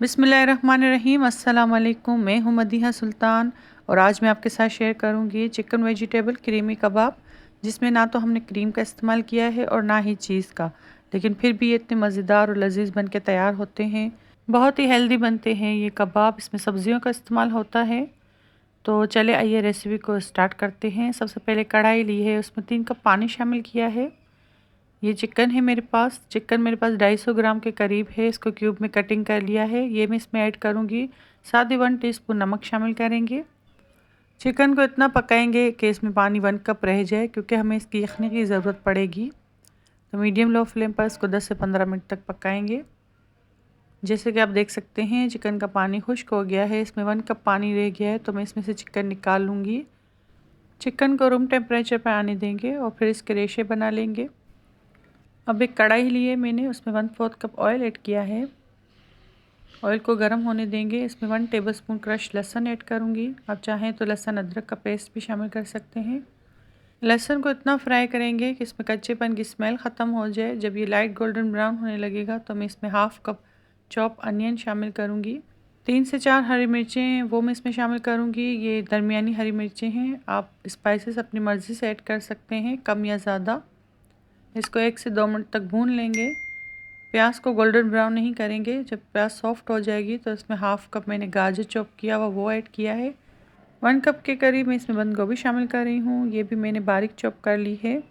बिस्मिल्लाहिर्रहमानिर्रहीम। अस्सलाम वालेकुम। मैं हूं मदीहा सुल्तान और आज मैं आपके साथ शेयर करूंगी चिकन वेजिटेबल क्रीमी कबाब, जिसमें ना तो हमने क्रीम का इस्तेमाल किया है और ना ही चीज़ का, लेकिन फिर भी ये इतने मज़ेदार और लजीज बन के तैयार होते हैं। बहुत ही हेल्दी बनते हैं ये कबाब। इसमें सब्जियों का इस्तेमाल होता है। तो चले आइए रेसिपी को स्टार्ट करते हैं। सबसे पहले कढ़ाई ली है, उसमें 3 कप पानी शामिल किया है। ये चिकन है मेरे पास। चिकन मेरे पास 250 ग्राम के करीब है। इसको क्यूब में कटिंग कर लिया है। ये मैं इसमें ऐड करूँगी। साथ ही 1 टीस्पून नमक शामिल करेंगे। चिकन को इतना पकाएंगे कि इसमें पानी 1 कप रह जाए, क्योंकि हमें इसकी यखनी की ज़रूरत पड़ेगी। तो मीडियम लो फ्लेम पर इसको 10 से 15 मिनट तक पकाएंगे। जैसे कि आप देख सकते हैं चिकन का पानी खुश्क हो गया है। इसमें 1 कप पानी रह गया है, तो मैं इसमें से चिकन निकाल लूँगी। चिकन को रूम टेम्परेचर पर आने देंगे और फिर इसके रेशे बना लेंगे। अब एक कढ़ाई लिए मैंने, उसमें 1/4 कप ऑयल ऐड किया है। ऑयल को गर्म होने देंगे। इसमें 1 टेबलस्पून क्रश लहसुन ऐड करूँगी। आप चाहें तो लहसुन अदरक का पेस्ट भी शामिल कर सकते हैं। लहसुन को इतना फ्राई करेंगे कि इसमें कच्चेपन की स्मेल ख़त्म हो जाए। जब ये लाइट गोल्डन ब्राउन होने लगेगा तो मैं इसमें 1/2 कप चॉप अनियन शामिल करूँगी। 3 से 4 हरी मिर्चें हैं, वो मैं इसमें शामिल करूँगी। ये दरमियानी हरी मिर्चें हैं। आप स्पाइसेस अपनी मर्ज़ी से ऐड कर सकते हैं, कम या ज़्यादा। इसको 1 से 2 मिनट तक भून लेंगे। प्याज को गोल्डन ब्राउन नहीं करेंगे। जब प्याज सॉफ्ट हो जाएगी तो इसमें 1/2 कप मैंने गाजर चॉप किया हुआ वो ऐड किया है। 1 कप के करीब मैं इसमें बंद गोभी शामिल कर रही हूँ। ये भी मैंने बारीक चॉप कर ली है।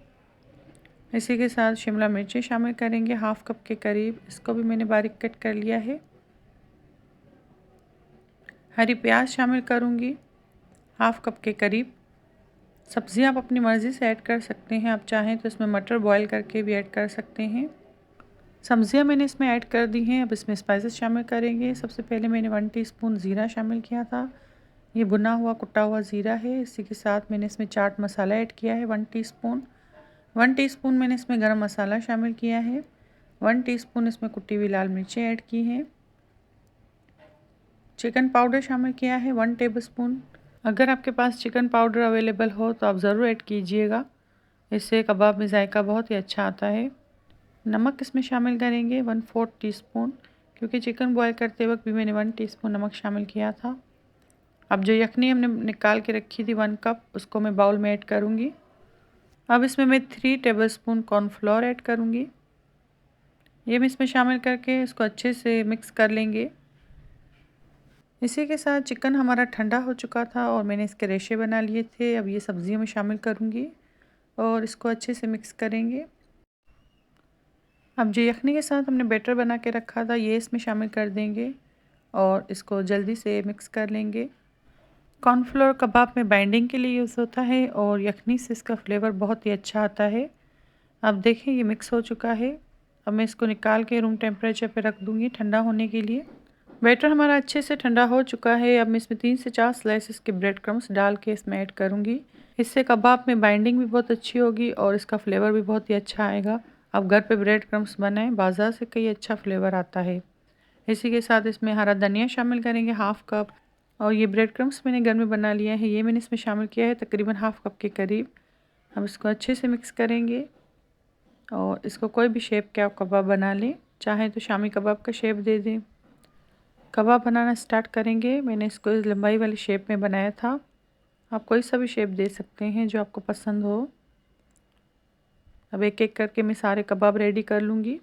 इसी के साथ शिमला मिर्ची शामिल करेंगे 1/2 कप के करीब। इसको भी मैंने बारीक कट कर लिया है। हरी प्याज शामिल करूँगी 1/2 कप के करीब। सब्ज़ियाँ आप अपनी मर्ज़ी से ऐड कर सकते हैं। आप चाहें तो इसमें मटर बॉईल करके भी ऐड कर सकते हैं। सब्जियां मैंने इसमें ऐड कर दी हैं। अब इसमें स्पाइसेस शामिल करेंगे। सबसे पहले मैंने 1 टीस्पून ज़ीरा शामिल किया था। ये भुना हुआ कुटा हुआ ज़ीरा है। इसी के साथ मैंने इसमें चाट मसाला ऐड किया है 1 टीस्पून। 1 टीस्पून मैंने इसमें गरम मसाला शामिल किया है। 1 टीस्पून इसमें कुटी हुई लाल मिर्चें ऐड की हैं। चिकन पाउडर शामिल किया है 1 टेबलस्पून। अगर आपके पास चिकन पाउडर अवेलेबल हो तो आप ज़रूर ऐड कीजिएगा। इससे कबाब में जायका बहुत ही अच्छा आता है। नमक इसमें शामिल करेंगे 1/4 टीस्पून, क्योंकि चिकन बॉयल करते वक्त भी मैंने 1 टीस्पून नमक शामिल किया था। अब जो यखनी हमने निकाल के रखी थी 1 कप, उसको मैं बाउल में ऐड करूँगी। अब इसमें मैं 3 टेबलस्पून कॉर्नफ्लोर ऐड करूँगी। ये मैं इसमें शामिल करके इसको अच्छे से मिक्स कर लेंगे। इसी के साथ चिकन हमारा ठंडा हो चुका था और मैंने इसके रेशे बना लिए थे। अब ये सब्जियों में शामिल करूँगी और इसको अच्छे से मिक्स करेंगे। अब जो यखनी के साथ हमने बैटर बना के रखा था, ये इसमें शामिल कर देंगे और इसको जल्दी से मिक्स कर लेंगे। कॉर्नफ्लोर कबाब में बाइंडिंग के लिए यूज़ होता है और यखनी से इसका फ्लेवर बहुत ही अच्छा आता है। अब देखें ये मिक्स हो चुका है। अब मैं इसको निकाल के रूम टेम्परेचर पे रख दूँगी ठंडा होने के लिए। बैटर हमारा अच्छे से ठंडा हो चुका है। अब मैं इसमें 3 से 4 स्लाइसेस के ब्रेड क्रम्स डाल के इसमें ऐड करूँगी। इससे कबाब में बाइंडिंग भी बहुत अच्छी होगी और इसका फ्लेवर भी बहुत ही अच्छा आएगा। आप घर पे ब्रेड क्रम्स बनाएं, बाज़ार से कई अच्छा फ्लेवर आता है। इसी के साथ इसमें हरा धनिया शामिल करेंगे 1/2 कप। और ये ब्रेड क्रम्स मैंने घर में बना लिया है, ये मैंने इसमें शामिल किया है तकरीबन 1/2 कप के करीब। हम इसको अच्छे से मिक्स करेंगे और इसको कोई भी शेप के आप कबाब बना लें। चाहें तो शामी कबाब का शेप दे दें। कबाब बनाना स्टार्ट करेंगे। मैंने इसको इस लंबाई वाली शेप में बनाया था। आप कोई सा भी शेप दे सकते हैं जो आपको पसंद हो। अब एक एक करके मैं सारे कबाब रेडी कर लूँगी।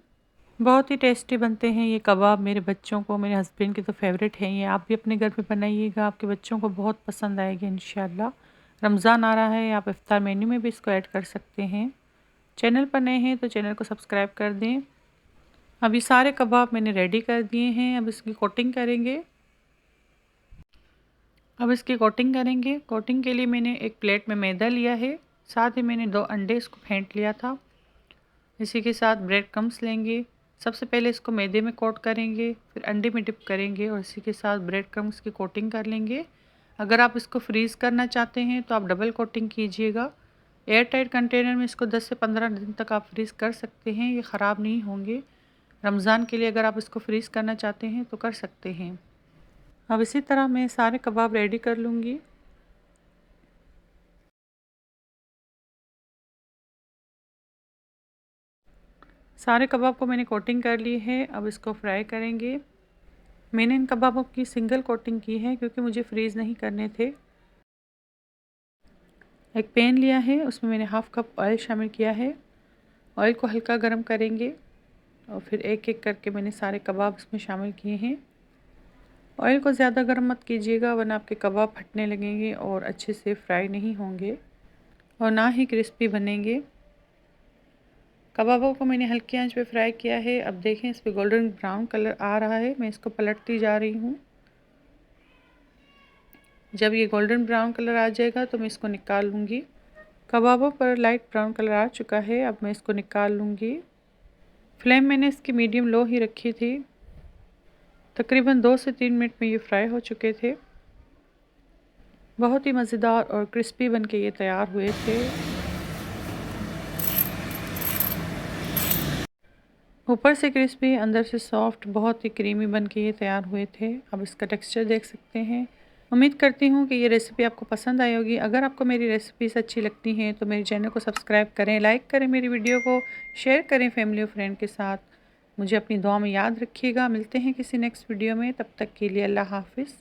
बहुत ही टेस्टी बनते हैं ये कबाब। मेरे बच्चों को, मेरे हस्बैंड के तो फेवरेट हैं ये। आप भी अपने घर पे बनाइएगा, आपके बच्चों को बहुत पसंद आएगी इंशाल्लाह। रमज़ान आ रहा है, आप इफ्तार मेन्यू में भी इसको ऐड कर सकते हैं। चैनल पर नए हैं तो चैनल को सब्सक्राइब कर दें। अब ये सारे कबाब मैंने रेडी कर दिए हैं। अब इसकी कोटिंग करेंगे। कोटिंग के लिए मैंने एक प्लेट में मैदा लिया है। साथ ही मैंने 2 अंडे इसको फेंट लिया था। इसी के साथ ब्रेड क्रम्स लेंगे। सबसे पहले इसको मैदे में कोट करेंगे, फिर अंडे में डिप करेंगे और इसी के साथ ब्रेड क्रम्स की कोटिंग कर लेंगे। अगर आप इसको फ्रीज़ करना चाहते हैं तो आप डबल कोटिंग कीजिएगा। एयर टाइट कंटेनर में इसको 10 से 15 दिन तक आप फ्रीज़ कर सकते हैं, ये ख़राब नहीं होंगे। रमज़ान के लिए अगर आप इसको फ्रीज़ करना चाहते हैं तो कर सकते हैं। अब इसी तरह मैं सारे कबाब रेडी कर लूँगी। सारे कबाब को मैंने कोटिंग कर ली है। अब इसको फ्राई करेंगे। मैंने इन कबाबों की सिंगल कोटिंग की है क्योंकि मुझे फ्रीज़ नहीं करने थे। एक पैन लिया है, उसमें मैंने हाफ़ कप ऑयल शामिल किया है। ऑयल को हल्का गर्म करेंगे और फिर एक एक करके मैंने सारे कबाब इसमें शामिल किए हैं। ऑयल को ज़्यादा गर्म मत कीजिएगा वरना आपके कबाब फटने लगेंगे और अच्छे से फ्राई नहीं होंगे और ना ही क्रिस्पी बनेंगे। कबाबों को मैंने हल्की आंच पे फ्राई किया है। अब देखें इस पर गोल्डन ब्राउन कलर आ रहा है, मैं इसको पलटती जा रही हूँ। जब ये गोल्डन ब्राउन कलर आ जाएगा तो मैं इसको निकाल लूँगी। कबाबों पर लाइट ब्राउन कलर आ चुका है, अब मैं इसको निकाल लूँगी। फ्लेम मैंने इसकी मीडियम लो ही रखी थी। तकरीबन 2 से 3 मिनट में ये फ्राई हो चुके थे। बहुत ही मज़ेदार और क्रिस्पी बनके ये तैयार हुए थे। ऊपर से क्रिस्पी, अंदर से सॉफ्ट, बहुत ही क्रीमी बनके ये तैयार हुए थे। अब इसका टेक्सचर देख सकते हैं। उम्मीद करती हूँ कि ये रेसिपी आपको पसंद आई होगी। अगर आपको मेरी रेसिपीज़ अच्छी लगती हैं तो मेरे चैनल को सब्सक्राइब करें, लाइक करें, मेरी वीडियो को शेयर करें फैमिली और फ्रेंड के साथ। मुझे अपनी दुआ में याद रखिएगा। मिलते हैं किसी नेक्स्ट वीडियो में, तब तक के लिए अल्लाह हाफ़िज़।